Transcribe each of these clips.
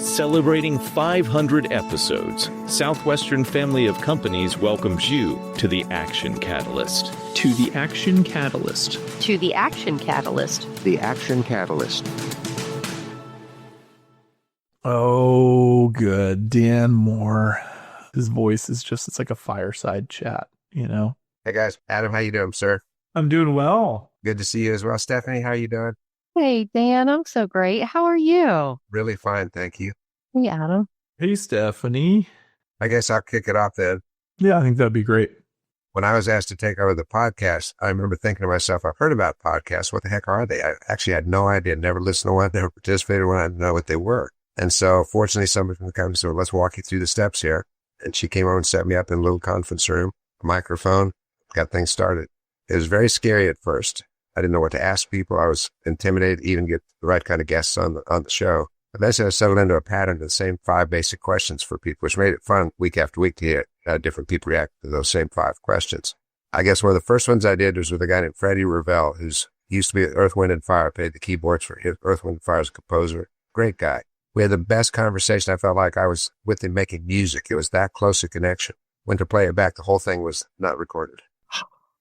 Celebrating 500 episodes, Southwestern Family of Companies welcomes you to the Action Catalyst. To the Action Catalyst. To the Action Catalyst. The Action Catalyst. Oh, good. Dan Moore. His voice is just, it's like a fireside chat, you know? Hey guys, Adam, how you doing, sir? I'm doing well. Good to see you as well. Stephanie, how you doing? Hey, Dan, I'm so great. How are you? Really fine, thank you. Hey, Adam. Hey, Stephanie. I guess I'll kick it off then. Yeah, I think that'd be great. When I was asked to take over the podcast, I remember thinking to myself, I've heard about podcasts. What the heck are they? I actually had no idea. Never listened to one, never participated in one. I didn't know what they were. And so fortunately, somebody from the company said, well, let's walk you through the steps here. And she came over and set me up in a little conference room, a microphone, got things started. It was very scary at first. I didn't know what to ask people. I was intimidated to even get the right kind of guests on the show. Eventually, I settled into a pattern of the same 5 basic questions for people, which made it fun week after week to hear different people react to those same 5 questions. I guess one of the first ones I did was with a guy named Freddie Ravel, he used to be at Earth, Wind & Fire, played the keyboards for Earth, Wind & Fire as a composer. Great guy. We had the best conversation. I felt like I was with him making music. It was that close a connection. Went to play it back. The whole thing was not recorded.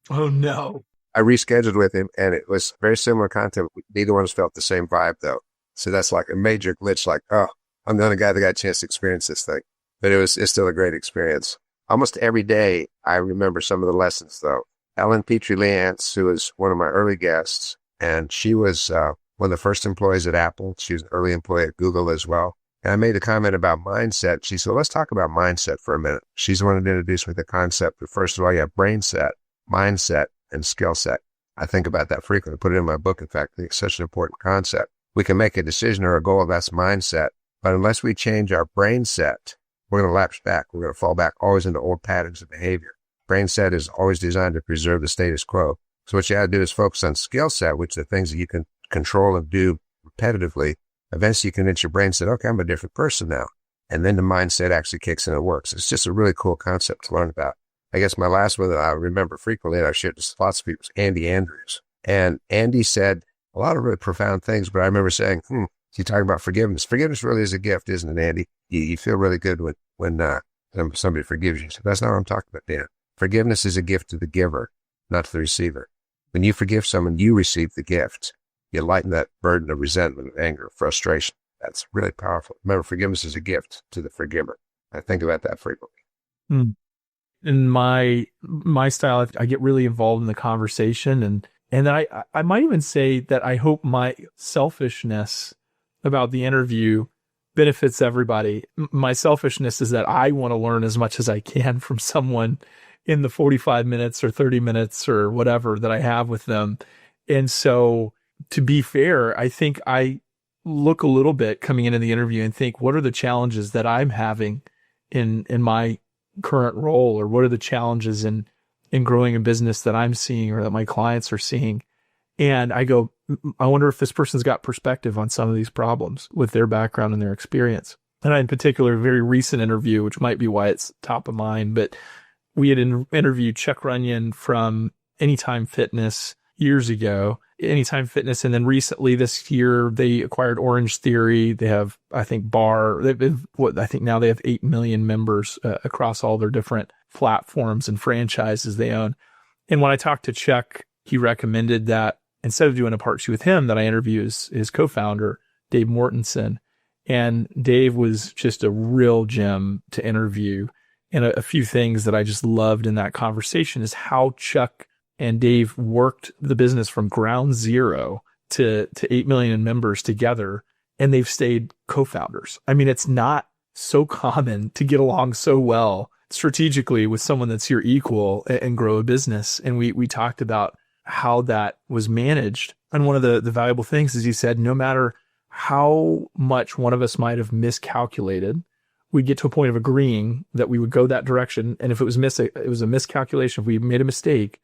Oh, no. I rescheduled with him, and it was very similar content. Neither one of us felt the same vibe, though. So that's like a major glitch, like, oh, I'm the only guy that got a chance to experience this thing. But it's still a great experience. Almost every day, I remember some of the lessons, though. Ellen Petrie-Leance, who was one of my early guests, and she was one of the first employees at Apple. She was an early employee at Google as well. And I made a comment about mindset. She said, let's talk about mindset for a minute. She's the one that introduced me to the concept. But first of all, you have brain set, mindset, and skill set. I think about that frequently. Put it in my book. In fact, I think it's such an important concept. We can make a decision or a goal. That's mindset. But unless we change our brain set, we're going to lapse back. We're going to fall back always into old patterns of behavior. Brain set is always designed to preserve the status quo. So what you have to do is focus on skill set, which are the things that you can control and do repetitively. Eventually you convince your brain set, okay, I'm a different person now. And then the mindset actually kicks in and works. It's just a really cool concept to learn about. I guess my last one that I remember frequently, and I've shared this with lots of people, is Andy Andrews. And Andy said a lot of really profound things, but I remember saying, you talking about forgiveness. Forgiveness really is a gift, isn't it, Andy? You feel really good when somebody forgives you. So that's not what I'm talking about, Dan. Forgiveness is a gift to the giver, not to the receiver. When you forgive someone, you receive the gift. You lighten that burden of resentment, of anger, of frustration. That's really powerful. Remember, forgiveness is a gift to the forgiver. I think about that frequently. In my style, I get really involved in the conversation, and I might even say that I hope my selfishness about the interview benefits everybody. My selfishness is that I want to learn as much as I can from someone in the 45 minutes or 30 minutes or whatever that I have with them. And so, to be fair, I think I look a little bit coming into the interview and think, what are the challenges that I'm having in my current role, or what are the challenges in growing a business that I'm seeing or that my clients are seeing? And I go, I wonder if this person's got perspective on some of these problems with their background and their experience. And in particular, a very recent interview, which might be why it's top of mind, but we had interviewed Chuck Runyon from Anytime Fitness years ago, Anytime Fitness. And then recently this year, they acquired Orange Theory. They have, I think, I think now they have 8 million members across all their different platforms and franchises they own. And when I talked to Chuck, he recommended that instead of doing a part 2 with him, that I interview his co-founder, Dave Mortensen. And Dave was just a real gem to interview. And a few things that I just loved in that conversation is how Chuck and Dave worked the business from ground zero to 8 million members together, and they've stayed co-founders. I mean, it's not so common to get along so well strategically with someone that's your equal and grow a business. And we talked about how that was managed. And one of the valuable things is he said, no matter how much one of us might have miscalculated, we'd get to a point of agreeing that we would go that direction. And if it was a miscalculation, if we made a mistake,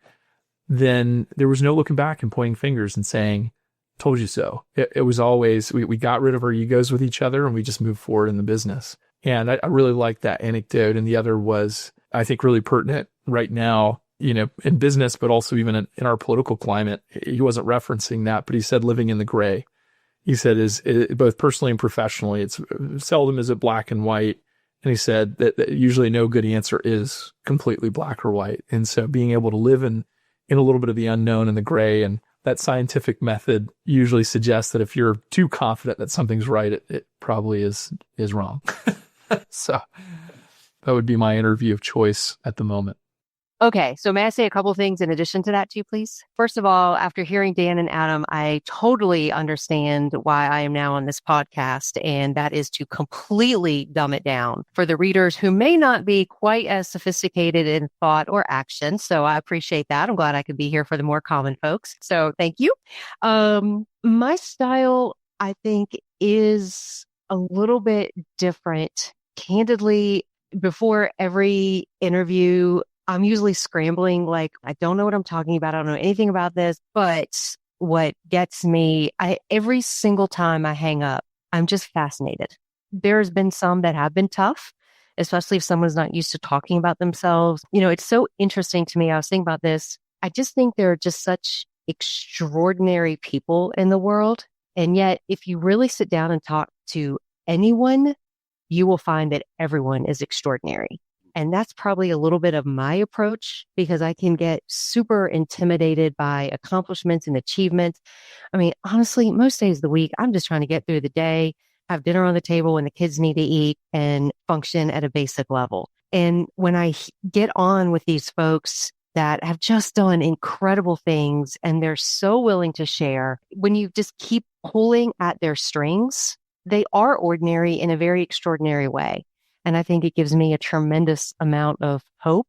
then there was no looking back and pointing fingers and saying, told you so. It was always, we got rid of our egos with each other and we just moved forward in the business. And I really like that anecdote. And the other was, I think, really pertinent right now, in business, but also even in our political climate. He wasn't referencing that, but he said living in the gray. he said, is both personally and professionally. It's seldom is it black and white. And he said that usually no good answer is completely black or white. And so being able to live in a little bit of the unknown and the gray, and that scientific method usually suggests that if you're too confident that something's right, it probably is wrong. So that would be my interview of choice at the moment. Okay, so may I say a couple things in addition to that too, please? First of all, after hearing Dan and Adam, I totally understand why I am now on this podcast, and that is to completely dumb it down for the readers who may not be quite as sophisticated in thought or action. So I appreciate that. I'm glad I could be here for the more common folks. So thank you. My style, I think, is a little bit different. Candidly, before every interview, I'm usually scrambling, like, I don't know what I'm talking about. I don't know anything about this. But what gets me, every single time I hang up, I'm just fascinated. There's been some that have been tough, especially if someone's not used to talking about themselves. You know, it's so interesting to me. I was thinking about this. I just think there are just such extraordinary people in the world. And yet, if you really sit down and talk to anyone, you will find that everyone is extraordinary. And that's probably a little bit of my approach, because I can get super intimidated by accomplishments and achievements. I mean, honestly, most days of the week, I'm just trying to get through the day, have dinner on the table when the kids need to eat, and function at a basic level. And when I get on with these folks that have just done incredible things and they're so willing to share, when you just keep pulling at their strings, they are ordinary in a very extraordinary way. And I think it gives me a tremendous amount of hope.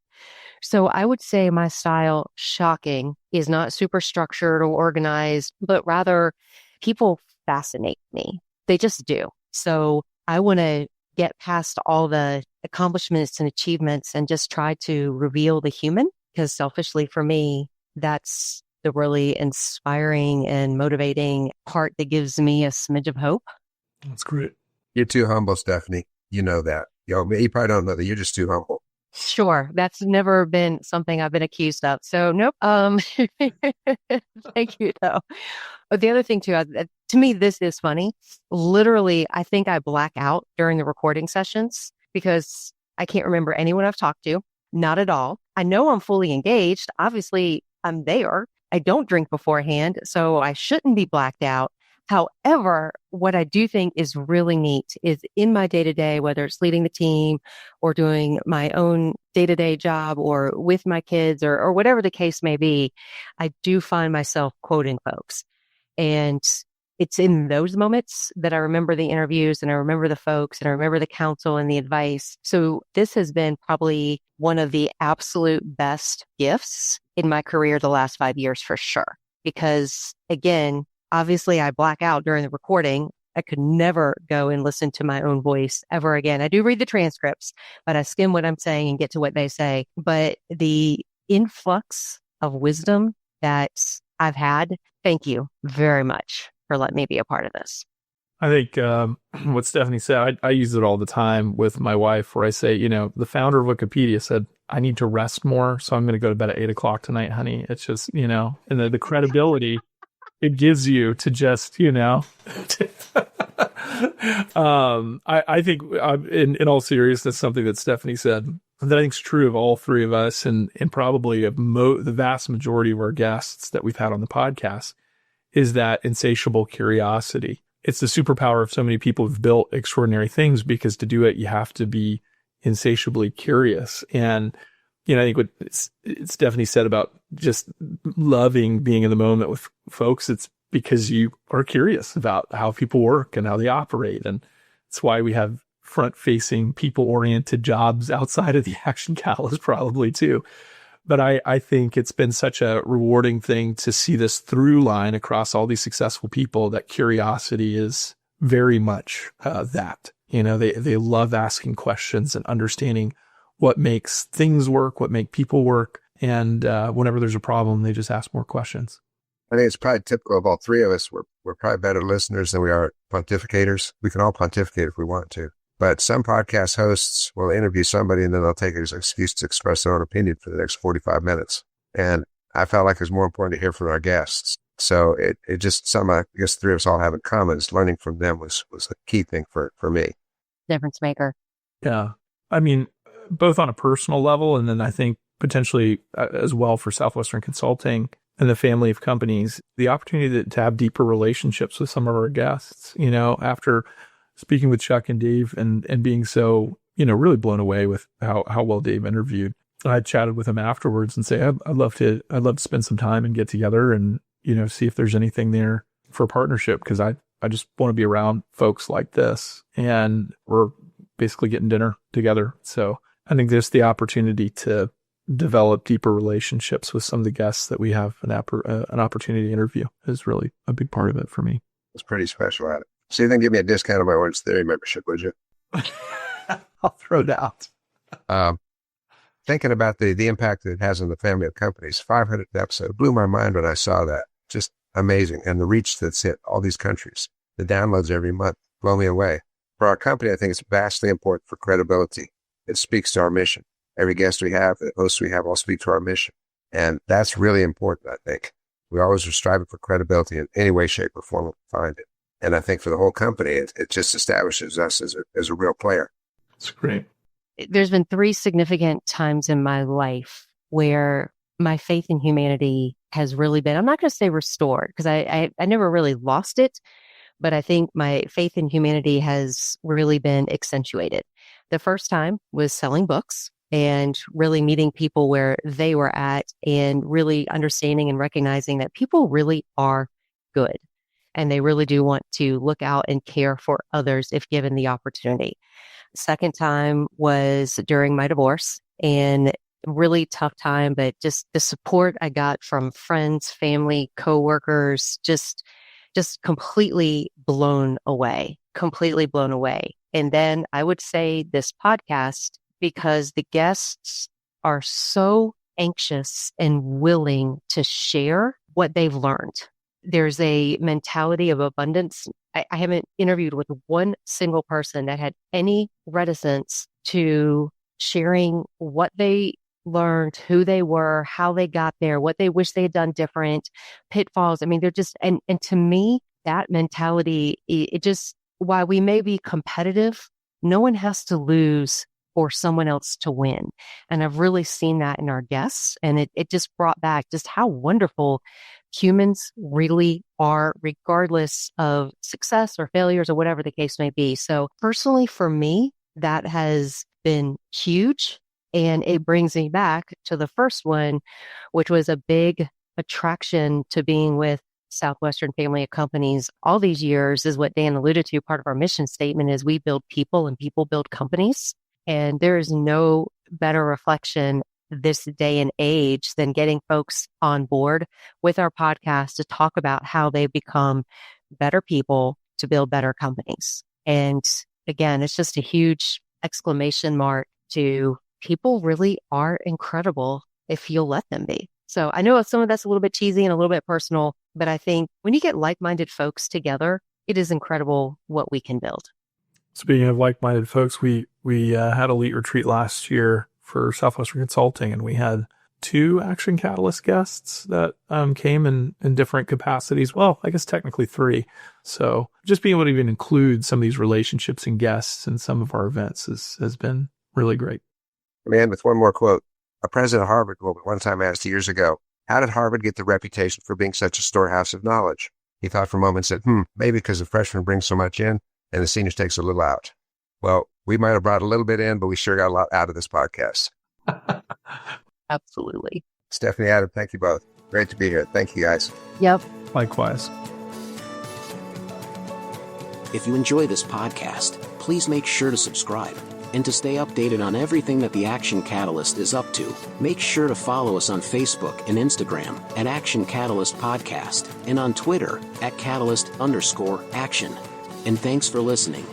So I would say my style, shocking, is not super structured or organized, but rather people fascinate me. They just do. So I want to get past all the accomplishments and achievements and just try to reveal the human, because selfishly for me, that's the really inspiring and motivating part that gives me a smidge of hope. That's great. You're too humble, Stephanie. You know that. You probably don't know that. You're just too humble. Sure. That's never been something I've been accused of. So nope. Thank you though. But the other thing too, to me, this is funny. Literally, I think I black out during the recording sessions because I can't remember anyone I've talked to. Not at all. I know I'm fully engaged. Obviously, I'm there. I don't drink beforehand, so I shouldn't be blacked out. However, what I do think is really neat is in my day-to-day, whether it's leading the team or doing my own day-to-day job or with my kids or whatever the case may be, I do find myself quoting folks. And it's in those moments that I remember the interviews and I remember the folks and I remember the counsel and the advice. So this has been probably one of the absolute best gifts in my career the last 5 years for sure. Because again, obviously, I black out during the recording. I could never go and listen to my own voice ever again. I do read the transcripts, but I skim what I'm saying and get to what they say. But the influx of wisdom that I've had, thank you very much for letting me be a part of this. I think what Stephanie said, I use it all the time with my wife where I say, you know, the founder of Wikipedia said, I need to rest more. So I'm going to go to bed at 8:00 tonight, honey. It's just, you know, and the credibility it gives you to just, you know, I think in all seriousness, something that Stephanie said that I think is true of all three of us and probably of the vast majority of our guests that we've had on the podcast is that insatiable curiosity. It's the superpower of so many people who've built extraordinary things, because to do it, you have to be insatiably curious. And you know, I think what Stephanie said about just loving being in the moment with folks, it's because you are curious about how people work and how they operate. And it's why we have front-facing, people-oriented jobs outside of the Action Catalyst probably too. But I think it's been such a rewarding thing to see this through line across all these successful people, that curiosity is very much that. You know, they love asking questions and understanding what makes things work, what make people work. And whenever there's a problem, they just ask more questions. I think it's probably typical of all three of us. We're probably better listeners than we are pontificators. We can all pontificate if we want to. But some podcast hosts will interview somebody and then they'll take it as an excuse to express their own opinion for the next 45 minutes. And I felt like it was more important to hear from our guests. So it just something I guess the three of us all have in common is learning from them was a key thing for me. Difference maker. Yeah. I mean, both on a personal level, and then I think potentially as well for Southwestern Consulting and the family of companies, the opportunity to have deeper relationships with some of our guests, after speaking with Chuck and Dave and being so, really blown away with how well Dave interviewed. I chatted with him afterwards and say, I'd love to spend some time and get together and, see if there's anything there for a partnership. Cause I just want to be around folks like this, and we're basically getting dinner together. So I think there's the opportunity to develop deeper relationships with some of the guests that we have an opportunity to interview is really a big part of it for me. It's pretty special at it. So you then give me a discount on my Orange Theory membership, would you? I'll throw it out. Thinking about the impact that it has on the family of companies, 500th episode blew my mind when I saw that. Just amazing. And the reach that's hit all these countries, the downloads every month blow me away. For our company, I think it's vastly important for credibility. It speaks to our mission. Every guest we have, the hosts we have all speak to our mission. And that's really important, I think. We always are striving for credibility in any way, shape, or form we find it. And I think for the whole company, it just establishes us as a real player. That's great. There's been 3 significant times in my life where my faith in humanity has really been, I'm not going to say restored, because I never really lost it, but I think my faith in humanity has really been accentuated. The first time was selling books and really meeting people where they were at and really understanding and recognizing that people really are good and they really do want to look out and care for others if given the opportunity. Second time was during my divorce, and really tough time, but just the support I got from friends, family, coworkers, just completely blown away. And then I would say this podcast, because the guests are so anxious and willing to share what they've learned. There's a mentality of abundance. I haven't interviewed with one single person that had any reticence to sharing what they learned, who they were, how they got there, what they wish they had done different, pitfalls. I mean, they're just, and to me, that mentality, it just, while we may be competitive, no one has to lose for someone else to win. And I've really seen that in our guests. And it just brought back just how wonderful humans really are, regardless of success or failures or whatever the case may be. So personally, for me, that has been huge. And it brings me back to the first one, which was a big attraction to being with Southwestern family of companies all these years, is what Dan alluded to. Part of our mission statement is we build people and people build companies. And there is no better reflection this day and age than getting folks on board with our podcast to talk about how they become better people to build better companies. And again, it's just a huge exclamation mark to people really are incredible if you'll let them be. So I know some of that's a little bit cheesy and a little bit personal, but I think when you get like-minded folks together, it is incredible what we can build. Speaking of like-minded folks, we had a elite retreat last year for Southwestern Consulting, and we had 2 Action Catalyst guests that came in different capacities. Well, I guess technically 3. So just being able to even include some of these relationships and guests in some of our events has been really great. Let me end with one more quote. A president of Harvard one time asked years ago, how did Harvard get the reputation for being such a storehouse of knowledge? He thought for a moment and said, maybe because the freshmen bring so much in and the seniors takes a little out. Well, we might have brought a little bit in, but we sure got a lot out of this podcast. Absolutely. Stephanie, Adam, thank you both. Great to be here. Thank you, guys. Yep. Likewise. If you enjoy this podcast, please make sure to subscribe. And to stay updated on everything that the Action Catalyst is up to, make sure to follow us on Facebook and Instagram at Action Catalyst Podcast and on Twitter at Catalyst_Action. And thanks for listening.